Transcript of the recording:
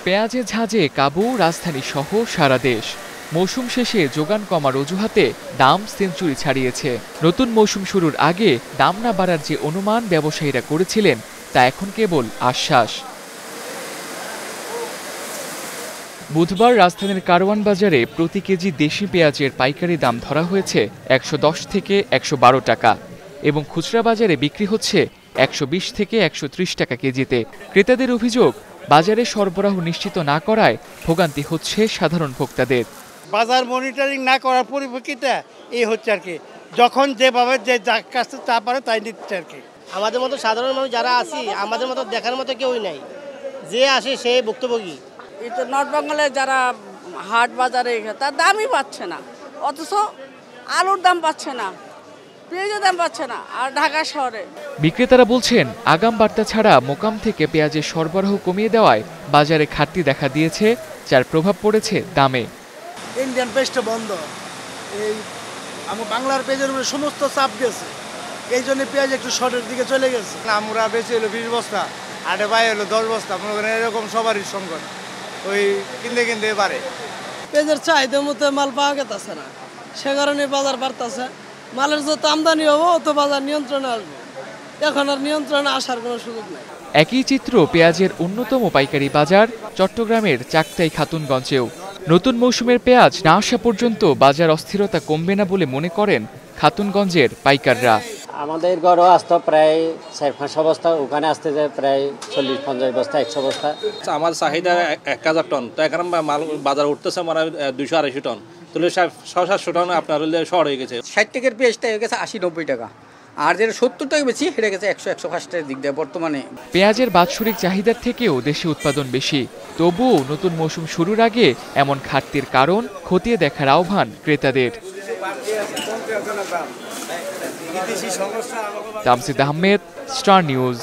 পেঁয়াজের ঝাঁজে কাবু রাজধানী সহ সারা দেশ। মৌসুম শেষে যোগান কমার অজুহাতে দাম সেঞ্চুরি ছাড়িয়েছে। নতুন মৌসুম শুরুর আগে দাম না বাড়ার যে অনুমান ব্যবসায়ীরা করেছিলেন তা এখন কেবল আশ্বাস। বুধবার রাজধানীর কারওয়ান বাজারে প্রতি কেজি দেশি পেঁয়াজের পাইকারি দাম ধরা হয়েছে ১১০ থেকে ১১২ টাকা এবং খুচরা বাজারে বিক্রি হচ্ছে ১২০ থেকে ১৩০ টাকা কেজিতে। ক্রেতাদের অভিযোগ, বাজারে সরবরাহ নিশ্চিত না করায় ভোগান্তি হচ্ছে সাধারণ ভোক্তাদের। বাজার মনিটরিং না করার পরিপ্রেক্ষিতে এই হচ্ছে আর কি, যখন যেভাবে যে কাছে তা পারে তাই নিচ্ছে আর কি। আমাদের মতো সাধারণ মানুষ যারা আছি, আমাদের মতো দেখার মতো কেউই নাই, যে আসে সে ভুক্তভোগী। এই তো নর্থ বেঙ্গলে যারা হাট বাজারে তার দামই পাচ্ছে না, অথচ আলুর দাম পাচ্ছে না, পেঁয়াজের দাম পাচ্ছে না। আর ঢাকা শহরে বিক্রেতারা বলছেন, আগাম বার্তা ছাড়া মোকাম থেকে পেঁয়াজের সরবরাহ কমিয়ে দেওয়ায় বাজারে ঘাটতি দেখা দিয়েছে, যার প্রভাব পড়েছে দামে। ইন্ডিয়ান পেস্টটা বন্ধ, এই আমার বাংলার পেঁয়াজের উপরে সমস্ত চাপ গেছে, এই জন্য পেঁয়াজ একটু শর্টের দিকে চলে গেছে। আমরা বেশি হলো 20 বস্তা, আটে বাই হলো 10 বস্তা, মনে করেন এরকম সবারই সংকট, ওই কিনতে পারে। পেঁয়াজের চাহিদা মতো মাল পাওয়া গেছে না, সে কারণে বাজার বাড়তেছে। মালের যত আমদানি হবো অত বাজার নিয়ন্ত্রণে আসবে, এখন আর নিয়ন্ত্রণে আসার কোনো সুযোগ নেই। একই চিত্র পেঁয়াজের অন্যতম পাইকারি বাজার চট্টগ্রামের চাকতাই খাতুনগঞ্জেও। নতুন মৌসুমের পেঁয়াজ না আসা পর্যন্ত বাজার অস্থিরতা কমবে না বলে মনে করেন খাতুনগঞ্জের পাইকাররা। আমাদের গড়ও আসতো প্রায় 4-5 বস্তা, ওখানে আসতে যায় প্রায় 40-50 বস্তা, 100 বস্তা। আমার চাহিদা 1000 টন, তো এখন মাল বাজার উঠতেছে মানে 200-250 টন, তাহলে 600-700 টন আপনার শহর হয়ে গেছে। 60 টাকার পেঁয়াজটা হয়ে গেছে 80-90 টাকা, আর যেটা 70 টাকা বেশি হেরে গেছে 100-105 টাকার দিক দিয়ে বর্তমানে। পেঁয়াজের বাৎসরিক চাহিদার থেকেও দেশে উৎপাদন বেশি, তবুও নতুন মৌসুম শুরুর আগে এমন ঘাটতির কারণ খতিয়ে দেখার আহ্বান ক্রেতাদের। Tamsid Ahmed, star news.